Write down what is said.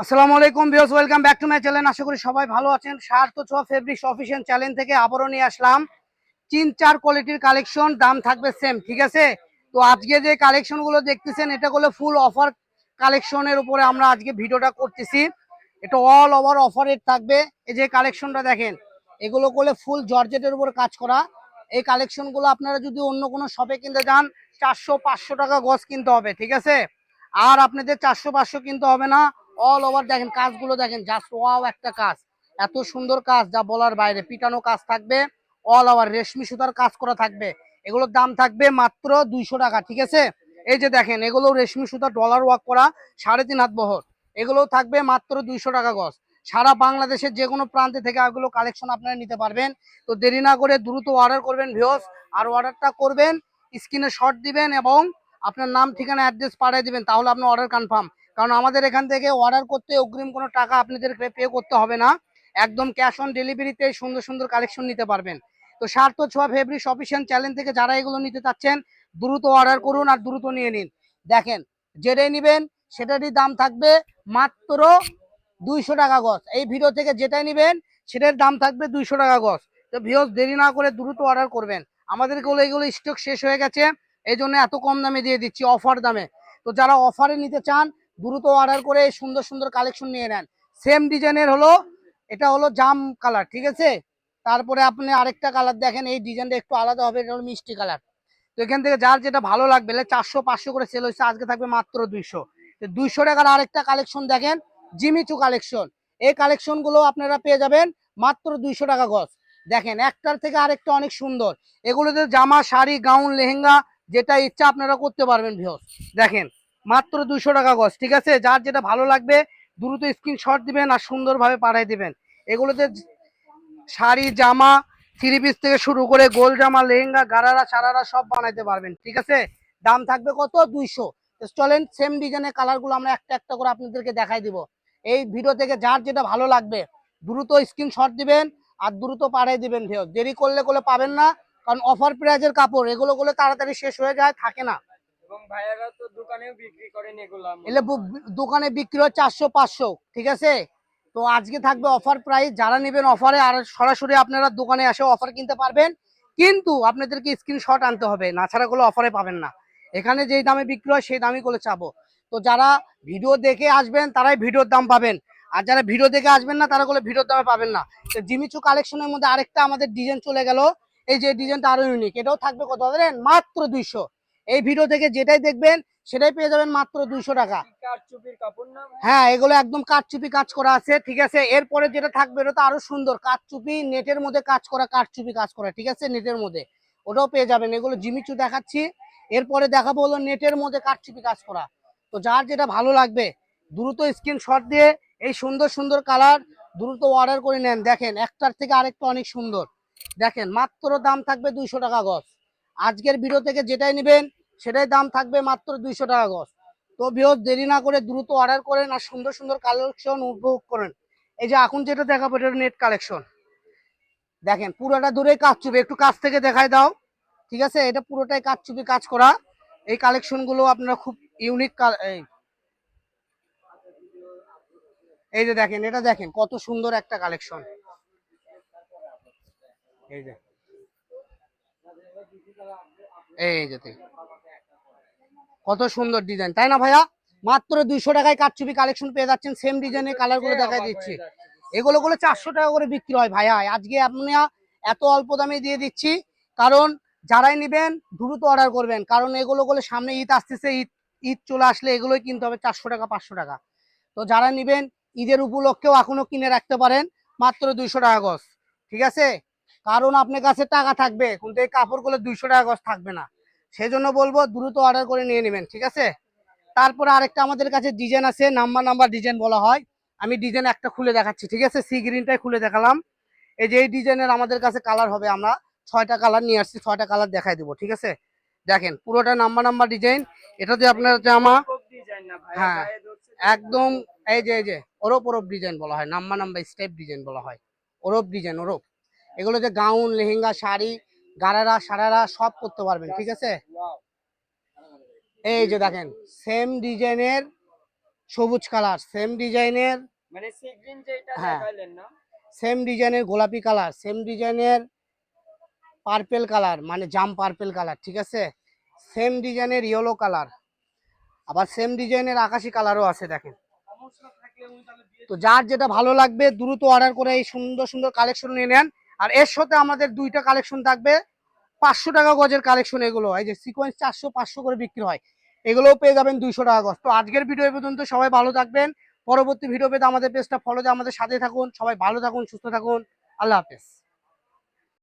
আসসালামু আলাইকুম viewers, welcome back to my channel. আশা করি সবাই ভালো আছেন। স্বার্থ ছোঁয়া ফেব্রিক্স অফিসিয়াল চ্যানেল থেকে আবারও নিয়ে আসলাম 3-4 কোয়ালিটির কালেকশন। দাম থাকবে সেম, ঠিক আছে? তো আজকে যে কালেকশনগুলো দেখতেছেন এটা হলো ফুল অফার কালেকশনের উপরে আমরা আজকে ভিডিওটা করতেছি। এটা অল ওভার অফার রেট থাকবে। এই যে কালেকশনটা দেখেন, এগুলো করলে ফুল জর্জেটের উপর কাজ করা। এই কালেকশনগুলো আপনারা যদি অন্য কোনো শপে কিনতে যান 400-500 টাকা গজ কিনতে হবে, ঠিক আছে? আর আপনাদের 400-500 কিনতে হবে না। অল ওভার দেখেন, কাজগুলো দেখেন, জাস্ট ওয়াও একটা কাজ, এত সুন্দর কাজ যা বলার বাইরে। পিটানো কাজ থাকবে, অল ওভার রেশমি সুতার কাজ করা থাকবে। এগুলোর দাম থাকবে মাত্র 200 টাকা, ঠিক আছে? এই যে দেখেন, এগুলো রেশমি সুতা ডলার ওয়ার্ক করা 3.5 হাত বহর। এগুলো থাকবে মাত্র 200 টাকা গজ। সারা বাংলাদেশের যে কোনো প্রান্তে থেকে এগুলো কালেকশন আপনারা নিতে পারবেন। তো দেরি না করে দ্রুত অর্ডার করবেন ভিউয়ার্স। আর অর্ডারটা করবেন, স্ক্রিনে শট দিবেন এবং আপনার নাম ঠিকানা অ্যাড্রেস পাঠিয়ে দিবেন, তাহলে আপনার অর্ডার কনফার্ম। কারণ আমাদের এখান থেকে অর্ডার করতে অগ্রিম কোনো টাকা আপনাদের পে করতে হবে না। একদম ক্যাশ অন ডেলিভারিতে সুন্দর সুন্দর কালেকশন নিতে পারবেন। তো স্বার্থ ছোঁয়া ফেব্রিক্স অফিসিয়াল চ্যানেল থেকে যারা এগুলো নিতে চাচ্ছেন দ্রুত অর্ডার করুন আর দ্রুত নিয়ে নিন। দেখেন, যেটাই নেবেন সেটারই দাম থাকবে মাত্র 200 টাকা গজ। এই ভিডিও থেকে যেটাই নেবেন সেটার দাম থাকবে 200 টাকা গজ। তো ভিউয়ার্স, দেরি না করে দ্রুত অর্ডার করবেন। আমাদের এগুলো স্টক শেষ হয়ে গেছে, এই জন্য এত কম দামে দিয়ে দিচ্ছি, অফার দামে। তো যারা অফারে নিতে চান দ্রুত অর্ডার করে এই সুন্দর সুন্দর কালেকশন নিয়ে নেন। সেম ডিজাইনের হলো, এটা হলো জাম কালার, ঠিক আছে? তারপরে আপনি আরেকটা কালার দেখেন, এই ডিজাইনটা একটু আলাদা হবে, এটা হলো মিষ্টি কালার। তো এখান থেকে যার যেটা ভালো লাগবে, 400-500 করে সেল হয়েছে, আজকে থাকবে মাত্র 200। তো 200 টাকার আরেকটা কালেকশন দেখেন, জিমিচু কালেকশন। এই কালেকশন গুলো আপনারা পেয়ে যাবেন মাত্র 200 টাকা গজ। দেখেন, একটার থেকে আরেকটা অনেক সুন্দর। এগুলোতে জামা, শাড়ি, গাউন, লেহেঙ্গা যেটা ইচ্ছা আপনারা করতে পারবেন ভিউয়ার্স। দেখেন, মাত্র 200 টাকা গজ, ঠিক আছে? যার যেটা ভালো লাগবে দ্রুত স্ক্রিনশট দিবেন আর সুন্দরভাবে পাঠিয়ে দিবেন। এগুলোতে শাড়ি, জামা, থ্রি পিস থেকে শুরু করে গোল জামা, লেহেঙ্গা, গারারা, সারারা সব বানাইতে পারবেন, ঠিক আছে? দাম থাকবে কত? 200। চলেন সেম ডিজাইনের কালারগুলো আমরা একটা একটা করে আপনাদেরকে দেখাই দিব। এই ভিডিও থেকে যার যেটা ভালো লাগবে দ্রুত স্ক্রিনশট দিবেন আর দ্রুত পাঠিয়ে দিবেন ভিউ। দেরি করলে পাবেন না, কারণ অফার প্রাইজের কাপড়, এগুলো তাড়াতাড়ি শেষ হয়ে যায়, থাকে না। এবং ভাইয়ারা তো দোকানেও বিক্রি করেন এগুলা এলে মূলত। দোকানে বিক্রি হয় 400-500, ঠিক আছে? তো আজকে থাকবে অফার প্রাইস, যারা নেবেন অফারে, আর সরাসরি আপনারা দোকানে এসে অফার কিনতে পারবেন। কিন্তু আপনাদেরকে স্ক্রিনশট আনতে হবে, না ছাড়া গুলো অফারে পাবেন না। এখানে যেই দামে বিক্রি হয় সেই দামই করে চাবো। তো যারা ভিডিও দেখে আসবেন তারাই ভিডিওর দাম পাবেন, আর যারা ভিডিও দেখে আসবেন না তারা গুলো ভিডিওর দামে পাবেন না। তো জিমিচু কালেকশনের মধ্যে আরেকটা আমাদের ডিজাইন চলে গেল। এই যে ডিজাইনটা আরো ইউনিক, এটাও থাকবে কত জানেন? মাত্র 200। এই ভিডিও থেকে যেটাই দেখবেন সেটাই পেয়ে যাবেন মাত্র 200 টাকা। কারচুপির কাপড় না? হ্যাঁ, এগুলো একদম কাঠচুপি কাজ করা আছে, ঠিক আছে? এরপরে যেটা থাকবে এটা তো আরো সুন্দর, কাঠচুপি নেটের মধ্যে কাজ করা, কাঠচুপি কাজ করা, ঠিক আছে? নেটের মধ্যে ওটাও পেয়ে যাবেন। এগুলো জিমিচু দেখাচ্ছি, এরপরে দেখাবো হলো নেটের মধ্যে কাঠচুপি কাজ করা। তো যার যেটা ভালো লাগবে দ্রুত স্ক্রিনশট দিয়ে এই সুন্দর সুন্দর কালার দ্রুত অর্ডার করে নেন। দেখেন, একটার থেকে আরেকটা অনেক সুন্দর। দেখেন, মাত্র দাম থাকবে 200 টাকা গজ। আজকের ভিডিও থেকে যেটাই নেবেন সেটাই দাম থাকবে মাত্র 200 টাকা গজ। তো ভিউয়ার্স, দেরি না করে দ্রুত অর্ডার করেন আর সুন্দর সুন্দর কালেকশন উপভোগ করেন। এই যে এখন যেটা দেখাবো এটা নেট কালেকশন। দেখেন, পুরোটা দূরে কাজ চুপি, একটু কাছ থেকে দেখাই দাও, ঠিক আছে? এটা পুরোটাই কাজ চুপি কাজ করা। এই কালেকশন গুলো আপনারা খুব ইউনিক। এই যে দেখেন, এটা দেখেন কত সুন্দর একটা কালেকশন। এই যে, এই যে কত সুন্দর ডিজাইন, তাই না ভাইয়া? মাত্র 200 টাকায় কারচুপি কালেকশন পেয়ে যাচ্ছেন। সেম ডিজাইনের কালার গুলো দেখাই দিচ্ছি। এগুলো 400 টাকা করে বিক্রি হয় ভাইয়া, আজকে আপনি এত অল্প দামে দিয়ে দিচ্ছি। কারণ যারাই নেবেন দ্রুত অর্ডার করবেন, কারণ এগুলো সামনে ঈদ আসতেছে, ঈদ ঈদ চলে আসলে এগুলোই কিনতে হবে 400 টাকা 500 টাকা। তো যারা নেবেন ঈদের উপলক্ষেও এখনো কিনে রাখতে পারেন মাত্র 200 টাকা গজ, ঠিক আছে? কারণ আপনার কাছে টাকা থাকবে কিন্তু এই কাপড়গুলো 200 টাকা গজ থাকবে না। সেই জন্য বলবো দ্রুত অর্ডার করে নিয়ে নেবেন, ঠিক আছে? তারপরে আরেকটা আমাদের কাছে ডিজাইন আছে, নাম্বার নাম্বার ডিজাইন বলা হয়। আমি ডিজাইন একটা খুলে দেখাচ্ছি, ঠিক আছে? সি গ্রিনটাই খুলে দেখালাম। এই যে এই ডিজাইনের আমাদের কাছে কালার হবে, আমরা 6টা কালার নিয়ে আসছি, 6টা কালার দেখাই দেবো, ঠিক আছে? দেখেন, পুরোটা নাম্বার নাম্বার ডিজাইন। এটা দিয়ে আপনার জামা, ডিজাইন না ভাইয়া, হ্যাঁ গায়ে ধরছে দেখে একদম। এই যে ওরপ ওরপ ডিজাইন বলা হয়, নাম্বার নাম্বার স্টেপ ডিজাইন বলা হয়, ওরপ ডিজাইন, ওরপ। এগুলো যে গাউন, লেহেঙ্গা, শাড়ি, গারারা, সারারা সব করতে পারবেন, ঠিক আছে? ওয়াও। এই যে দেখেন, সেম ডিজাইনের সবুজ কালার, সেম ডিজাইনের, মানে সি গ্রিন যেটা হ্যাঁ দেখাইলেন না? সেম ডিজাইনের গোলাপি কালার, সেম ডিজাইনের পার্পেল কালার মানে জাম পার্পেল কালার, ঠিক আছে, সেম ডিজাইনের ইয়েলো কালার, আবার সেম ডিজাইনের আকাশি কালারও আছে দেখেন। তো যার যেটা ভালো লাগবে দ্রুত অর্ডার করে এই সুন্দর সুন্দর কালেকশন নিয়ে নেন। আর এর সাথে আমাদের দুইটা কালেকশন থাকবে 500 টাকা গজের কালেকশন, এগুলো এই যে সিকোয়েন্স 400-500 করে বিক্রি হয়, এগুলোও পেয়ে যাবেন 200 টাকা গজ। তো আজকের ভিডিও এই পর্যন্ত, সবাই ভালো থাকবেন। পরবর্তী ভিডিও পেতে আমাদের পেজটা ফলো দিয়ে আমাদের সাথে থাকুন। সবাই ভালো থাকুন, সুস্থ থাকুন, আল্লাহ হাফেজ।